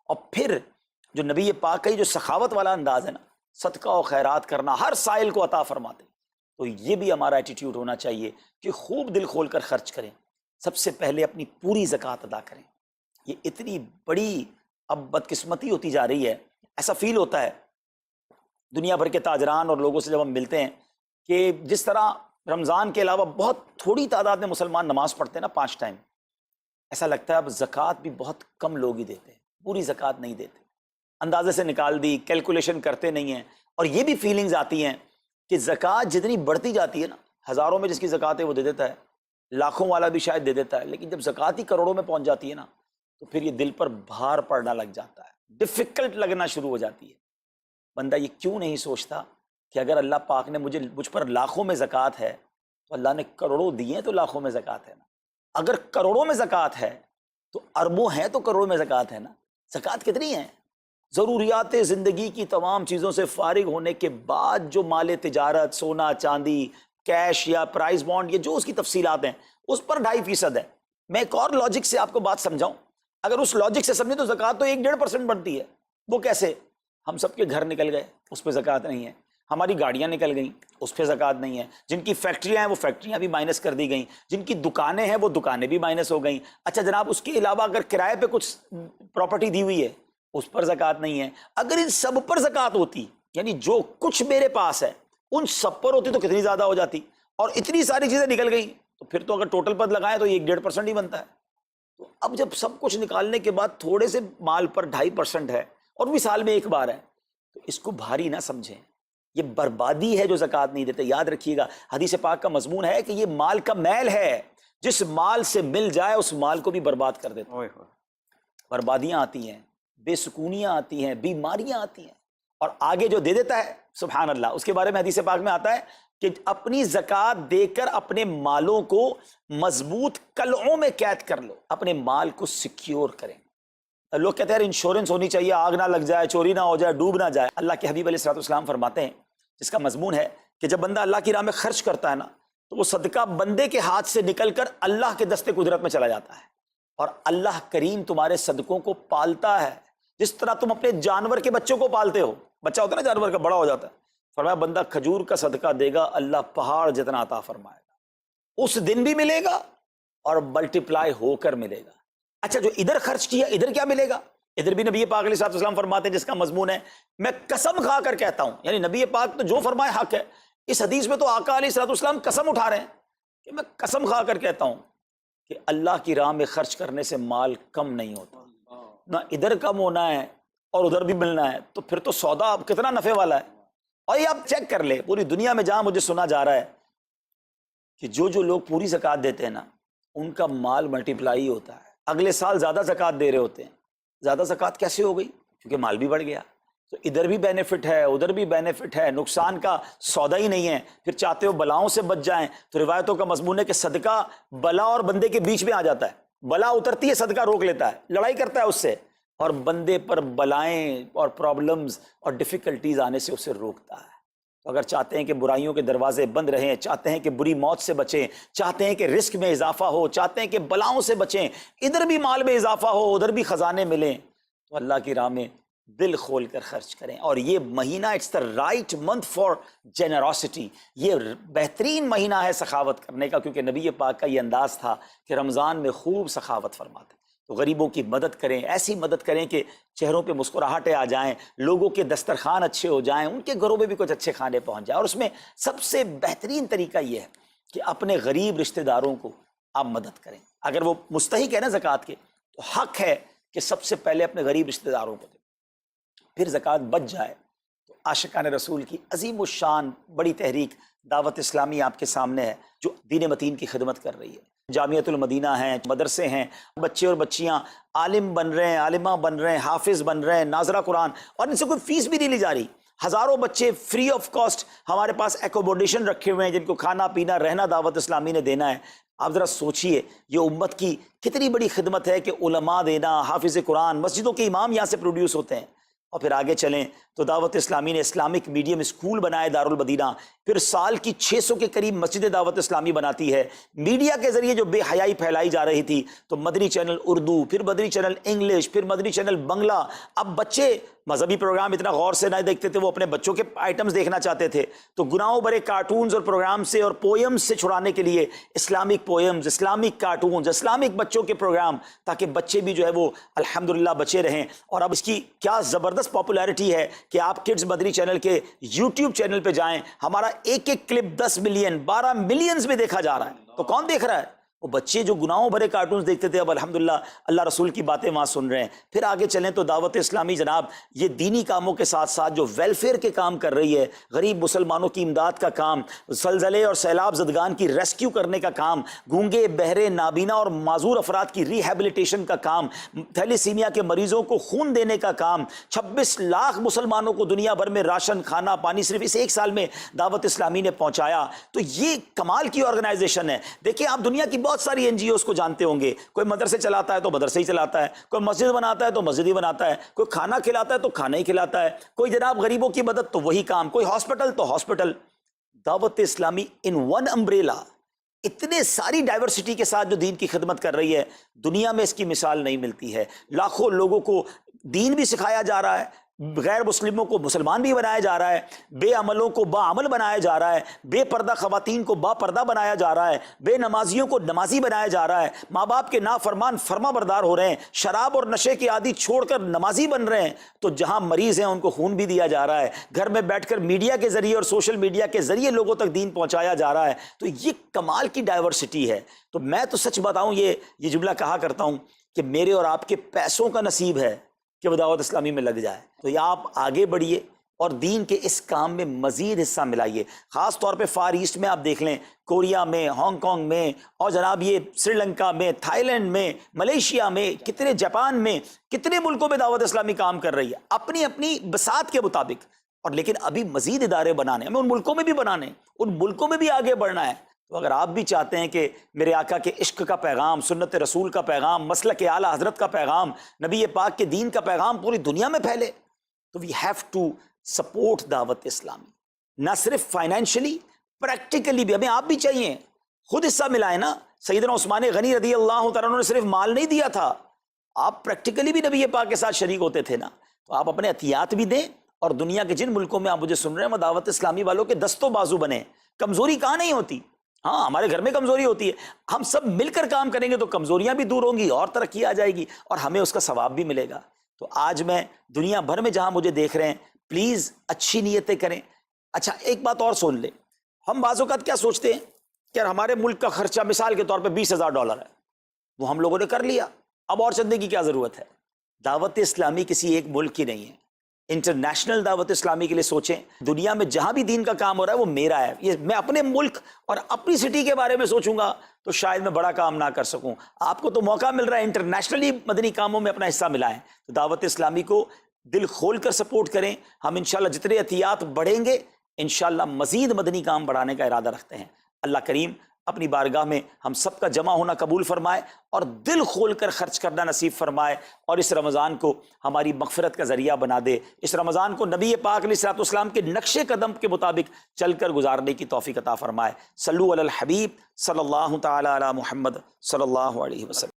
اور پھر جو نبی پاک کا یہ جو سخاوت والا انداز ہے نا، صدقہ و خیرات کرنا، ہر سائل کو عطا فرماتے، تو یہ بھی ہمارا ایٹیٹیوڈ ہونا چاہیے کہ خوب دل کھول کر خرچ کریں، سب سے پہلے اپنی پوری زکوٰۃ ادا کریں۔ یہ اتنی بڑی اب بدقسمتی ہوتی جا رہی ہے، ایسا فیل ہوتا ہے دنیا بھر کے تاجران اور لوگوں سے جب ہم ملتے ہیں کہ جس طرح رمضان کے علاوہ بہت تھوڑی تعداد میں مسلمان نماز پڑھتے ہیں نا 5 ٹائم، ایسا لگتا ہے اب زکوٰۃ بھی بہت کم لوگ ہی دیتے ہیں، پوری زکوٰۃ نہیں دیتے، اندازے سے نکال دی، کیلکولیشن کرتے نہیں ہیں۔ اور یہ بھی فیلنگز آتی ہیں کہ زکوٰۃ جتنی بڑھتی جاتی ہے نا، ہزاروں میں جس کی زکوٰۃ ہے وہ دے دیتا ہے، لاکھوں والا بھی شاید دے دیتا ہے، لیکن جب زکوٰۃ ہی کروڑوں میں پہنچ جاتی ہے نا، تو پھر یہ دل پر بھار پڑنا لگ جاتا ہے، ڈیفیکلٹ لگنا شروع ہو جاتی ہے۔ بندہ یہ کیوں نہیں سوچتا کہ اگر اللہ پاک نے مجھ پر لاکھوں میں زکوٰۃ ہے تو اللہ نے کروڑوں دیے ہیں تو لاکھوں میں زکوٰۃ ہے نا، اگر کروڑوں میں زکوٰۃ ہے تو اربوں ہیں تو کروڑوں میں زکوٰۃ ہے نا۔ زکوٰۃ کتنی ہے؟ ضروریات زندگی کی تمام چیزوں سے فارغ ہونے کے بعد جو مال تجارت، سونا چاندی، کیش یا پرائز بانڈ، یہ جو اس کی تفصیلات ہیں، اس پر 2.5% ہے۔ میں ایک اور لاجک سے آپ کو بات سمجھاؤں، اگر اس لاجک سے سمجھیں تو زکوٰۃ تو 1-1.5% بنتی ہے۔ وہ کیسے؟ ہم سب کے گھر نکل گئے، اس پہ زکوٰۃ نہیں ہے، ہماری گاڑیاں نکل گئیں، اس پہ زکوٰۃ نہیں ہے، جن کی فیکٹریاں ہیں وہ فیکٹریاں بھی مائنس کر دی گئیں، جن کی دکانیں ہیں وہ دکانیں بھی مائنس ہو گئیں۔ اچھا جناب، اس کے علاوہ اگر کرائے پہ کچھ پراپرٹی دی ہوئی ہے اس پر زکوٰۃ نہیں ہے۔ اگر ان سب پر زکوٰۃ ہوتی، یعنی جو کچھ میرے پاس ہے ان سب پر ہوتی تو کتنی زیادہ ہو جاتی، اور اتنی ساری چیزیں نکل گئیں تو پھر تو اگر ٹوٹل پر لگائیں تو یہ 1-1.5% ہی بنتا ہے۔ تو اب جب سب کچھ نکالنے کے بعد تھوڑے سے مال پر 2.5% ہے اور بھی سال میں ایک بار ہے، تو اس کو بھاری نہ سمجھیں، یہ بربادی ہے جو زکوٰۃ نہیں دیتے۔ یاد رکھیے گا، حدیث پاک کا مضمون ہے کہ یہ مال کا میل ہے، جس مال سے مل جائے اس مال کو بھی برباد کر دیتا ہے۔ بربادیاں آتی ہیں، بے سکونیاں آتی ہیں، بیماریاں آتی ہیں، اور آگے جو دے دیتا ہے سبحان اللہ، اس کے بارے میں حدیث پاک میں آتا ہے کہ اپنی زکوٰۃ دے کر اپنے مالوں کو مضبوط قلعوں میں قید کر لو، اپنے مال کو سیکیور کریں۔ لوگ کہتے ہیں انشورنس ہونی چاہیے، آگ نہ لگ جائے، چوری نہ ہو جائے، ڈوب نہ جائے۔ اللہ کے حبیب علیہ الصلوۃ والسلام فرماتے ہیں، جس کا مضمون ہے کہ جب بندہ اللہ کی راہ میں خرچ کرتا ہے نا، تو وہ صدقہ بندے کے ہاتھ سے نکل کر اللہ کے دست قدرت میں چلا جاتا ہے، اور اللہ کریم تمہارے صدقوں کو پالتا ہے، جس طرح تم اپنے جانور کے بچوں کو پالتے ہو۔ بچہ ہوتا ہے نا جانور کا، بڑا ہو جاتا ہے، فرمایا بندہ کھجور کا صدقہ دے گا، اللہ پہاڑ جتنا عطا فرمائے گا، اس دن بھی ملے گا اور ملٹیپلائی ہو کر ملے گا۔ اچھا، جو ادھر خرچ کیا ادھر کیا ملے گا؟ ادھر بھی نبی پاک علیہ الصلوۃ والسلام فرماتے ہیں، جس کا مضمون ہے میں قسم کھا کر کہتا ہوں، یعنی نبی پاک تو جو فرمائے حق ہے۔ اس حدیث میں تو آقا علیہ الصلوۃ والسلام قسم اٹھا رہے ہیں کہ میں قسم کھا کر کہتا ہوں کہ اللہ کی راہ میں خرچ کرنے سے مال کم نہیں ہوتا، نہ ادھر کم ہونا ہے اور ادھر بھی ملنا ہے، تو پھر تو سودا اب کتنا نفع والا ہے۔ اور یہ آپ چیک کر لیں پوری دنیا میں، جہاں مجھے سنا جا رہا ہے کہ جو لوگ پوری زکوٰۃ دیتے ہیں نا، ان کا مال ملٹیپلائی ہوتا ہے، اگلے سال زیادہ زکوٰۃ دے رہے ہوتے ہیں۔ زیادہ زکوٰۃ کیسے ہو گئی؟ کیونکہ مال بھی بڑھ گیا، تو ادھر بھی بینیفٹ ہے ادھر بھی بینیفٹ ہے، نقصان کا سودا ہی نہیں ہے۔ پھر چاہتے ہو بلاؤں سے بچ جائیں، تو روایتوں کا مضمون ہے کہ صدقہ بلا اور بندے کے بیچ میں آ جاتا ہے، بلا اترتی ہے صدقہ روک لیتا ہے، لڑائی کرتا ہے اس سے، اور بندے پر بلائیں اور پرابلمز اور ڈیفیکلٹیز آنے سے اسے روکتا ہے۔ تو اگر چاہتے ہیں کہ برائیوں کے دروازے بند رہیں، چاہتے ہیں کہ بری موت سے بچیں، چاہتے ہیں کہ رزق میں اضافہ ہو، چاہتے ہیں کہ بلاؤں سے بچیں، ادھر بھی مال میں اضافہ ہو ادھر بھی خزانے ملیں، تو اللہ کی راہ میں دل کھول کر خرچ کریں۔ اور یہ مہینہ it's the right month for generosity, یہ بہترین مہینہ ہے سخاوت کرنے کا، کیونکہ نبی پاک کا یہ انداز تھا کہ رمضان میں خوب سخاوت فرماتے۔ تو غریبوں کی مدد کریں، ایسی مدد کریں کہ چہروں پہ مسکراہٹیں آ جائیں، لوگوں کے دسترخوان اچھے ہو جائیں، ان کے گھروں میں بھی کچھ اچھے کھانے پہنچ جائیں۔ اور اس میں سب سے بہترین طریقہ یہ ہے کہ اپنے غریب رشتہ داروں کو آپ مدد کریں۔ اگر وہ مستحق ہے نا زکوٰۃ کے، تو حق ہے کہ سب سے پہلے اپنے غریب رشتہ داروں کو دیں، پھر زکوٰۃ بچ جائے تو عاشقان رسول کی عظیم الشان بڑی تحریک دعوت اسلامی آپ کے سامنے ہے، جو دین متین کی خدمت کر رہی ہے۔ جامعۃ المدینہ ہیں، مدرسے ہیں، بچے اور بچیاں عالم بن رہے ہیں، عالمہ بن رہے ہیں، حافظ بن رہے ہیں، ناظرہ قرآن، اور ان سے کوئی فیس بھی نہیں لی جا رہی۔ ہزاروں بچے فری آف کاسٹ ہمارے پاس ایکوموڈیشن رکھے ہوئے ہیں، جن کو کھانا پینا رہنا دعوت اسلامی نے دینا ہے۔ آپ ذرا سوچئے یہ امت کی کتنی بڑی خدمت ہے کہ علماء دینا، حافظ قرآن، مسجدوں کے امام یہاں سے پروڈیوس ہوتے ہیں۔ اور پھر آگے چلیں تو دعوت اسلامی نے اسلامک میڈیم اسکول بنائے دارالمدینہ، پھر سال کی 600 کے قریب مسجد دعوت اسلامی بناتی ہے۔ میڈیا کے ذریعے جو بے حیائی پھیلائی جا رہی تھی، تو مدنی چینل اردو، پھر مدنی چینل انگلش، پھر مدنی چینل بنگلہ۔ اب بچے مذہبی پروگرام اتنا غور سے نہیں دیکھتے تھے، وہ اپنے بچوں کے آئٹمز دیکھنا چاہتے تھے، تو گناہوں بھرے کارٹونز اور پروگرام سے اور پوئمز سے چھڑانے کے لیے Islamic poems, Islamic cartoons, Islamic بچوں کے پروگرام، تاکہ بچے بھی جو ہے وہ الحمدللہ بچے رہیں۔ اور اب اس کی کیا زبردست پاپولیرٹی ہے کہ آپ کڈز مدنی چینل کے یوٹیوب چینل پہ جائیں، ہمارا ایک ایک کلپ 10 ملین 12 ملینز میں دیکھا جا رہا ہے۔ تو کون دیکھ رہا ہے؟ وہ بچے جو گناہوں بھرے کارٹونز دیکھتے تھے، اب الحمدللہ اللہ رسول کی باتیں وہاں سن رہے ہیں۔ پھر آگے چلیں تو دعوت اسلامی جناب یہ دینی کاموں کے ساتھ ساتھ جو ویلفیئر کے کام کر رہی ہے، غریب مسلمانوں کی امداد کا کام، زلزلے اور سیلاب زدگان کی ریسکیو کرنے کا کام، گونگے بہرے نابینا اور معذور افراد کی ریہیبلیٹیشن کا کام، تھیلیسیمیا کے مریضوں کو خون دینے کا کام، 26 لاکھ مسلمانوں کو دنیا بھر میں راشن، کھانا، پانی صرف اس ایک سال میں دعوت اسلامی نے پہنچایا۔ تو یہ کمال کی آرگنائزیشن ہے۔ دیکھیں آپ دنیا کی بہت ساری این جی اوز کو جانتے ہوں گے، کوئی مدرسے چلاتا ہے تو مدرسے ہی چلاتا ہے، کوئی مسجد بناتا ہے تو مسجد ہی بناتا ہے، کوئی کھانا کھلاتا ہے تو کھانا ہی کھلاتا ہے، کوئی جناب غریبوں کی مدد تو وہی کام، کوئی ہاسپٹل تو ہاسپٹل۔ دعوت اسلامی ان ون امبریلا اتنے ساری ڈائیورسٹی کے ساتھ جو دین کی خدمت کر رہی ہے، دنیا میں اس کی مثال نہیں ملتی ہے۔ لاکھوں لوگوں کو دین بھی سکھایا جا رہا ہے، غیر مسلموں کو مسلمان بھی بنایا جا رہا ہے، بے عملوں کو با عمل بنایا جا رہا ہے، بے پردہ خواتین کو با پردہ بنایا جا رہا ہے، بے نمازیوں کو نمازی بنایا جا رہا ہے، ماں باپ کے نافرمان فرما بردار ہو رہے ہیں، شراب اور نشے کے عادی چھوڑ کر نمازی بن رہے ہیں، تو جہاں مریض ہیں ان کو خون بھی دیا جا رہا ہے، گھر میں بیٹھ کر میڈیا کے ذریعے اور سوشل میڈیا کے ذریعے لوگوں تک دین پہنچایا جا رہا ہے۔ تو یہ کمال کی ڈائیورسٹی ہے۔ تو میں تو سچ بتاؤں یہ جملہ کہا کرتا ہوں کہ میرے اور آپ کے پیسوں کا نصیب ہے کہ وہ دعوت اسلامی میں لگ جائے۔ تو یہ آپ آگے بڑھیے اور دین کے اس کام میں مزید حصہ ملائیے۔ خاص طور پہ فار ایسٹ میں آپ دیکھ لیں، کوریا میں، ہانگ کانگ میں، اور جناب یہ سری لنکا میں، تھائی لینڈ میں، ملیشیا میں، کتنے جاپان میں، کتنے ملکوں میں دعوت اسلامی کام کر رہی ہے اپنی اپنی بساط کے مطابق۔ اور لیکن ابھی مزید ادارے بنانے، ہمیں ان ملکوں میں بھی بنانے، ان ملکوں میں بھی آگے بڑھنا ہے۔ تو اگر آپ بھی چاہتے ہیں کہ میرے آقا کے عشق کا پیغام، سنت رسول کا پیغام، مسلک اعلیٰ حضرت کا پیغام، نبی پاک کے دین کا پیغام پوری دنیا میں پھیلے، تو وی ہیو ٹو سپورٹ دعوت اسلامی، نہ صرف فائنینشلی، پریکٹیکلی بھی۔ ہمیں آپ بھی چاہیے، خود حصہ ملائیں نا۔ سیدنا عثمان غنی رضی اللہ تعالیٰ عنہ نے صرف مال نہیں دیا تھا، آپ پریکٹیکلی بھی نبی پاک کے ساتھ شریک ہوتے تھے نا۔ تو آپ اپنے عطیات بھی دیں، اور دنیا کے جن ملکوں میں آپ مجھے سن رہے ہیں وہ دعوت اسلامی والوں کے دستوں بازو بنے۔ کمزوری کہاں نہیں ہوتی، ہاں ہمارے گھر میں کمزوری ہوتی ہے، ہم سب مل کر کام کریں گے تو کمزوریاں بھی دور ہوں گی اور ترقی آ جائے گی، اور ہمیں اس کا ثواب بھی ملے گا۔ تو آج میں دنیا بھر میں جہاں مجھے دیکھ رہے ہیں، پلیز اچھی نیتیں کریں۔ اچھا ایک بات اور سن لیں، ہم بعض اوقات کیا سوچتے ہیں کہ ہمارے ملک کا خرچہ مثال کے طور پہ $20,000 ہے، وہ ہم لوگوں نے کر لیا، اب اور چندے کی کیا ضرورت ہے؟ دعوت اسلامی کسی ایک ملک کی نہیں ہے، انٹرنیشنل دعوت اسلامی کے لیے سوچیں۔ دنیا میں جہاں بھی دین کا کام ہو رہا ہے وہ میرا ہے، یہ میں اپنے ملک اور اپنی سٹی کے بارے میں سوچوں گا تو شاید میں بڑا کام نہ کر سکوں۔ آپ کو تو موقع مل رہا ہے انٹرنیشنلی مدنی کاموں میں اپنا حصہ ملائیں۔ تو دعوت اسلامی کو دل کھول کر سپورٹ کریں۔ ہم انشاءاللہ جتنے عطیات بڑھیں گے انشاءاللہ مزید مدنی کام بڑھانے کا ارادہ رکھتے ہیں۔ اللہ کریم اپنی بارگاہ میں ہم سب کا جمع ہونا قبول فرمائے اور دل کھول کر خرچ کرنا نصیب فرمائے، اور اس رمضان کو ہماری مغفرت کا ذریعہ بنا دے۔ اس رمضان کو نبی پاک علیہ الصلوۃ والسلام کے نقش قدم کے مطابق چل کر گزارنے کی توفیق عطا فرمائے۔ صلو علی الحبیب صلی اللہ تعالی علی محمد صلی اللہ علیہ وسلم۔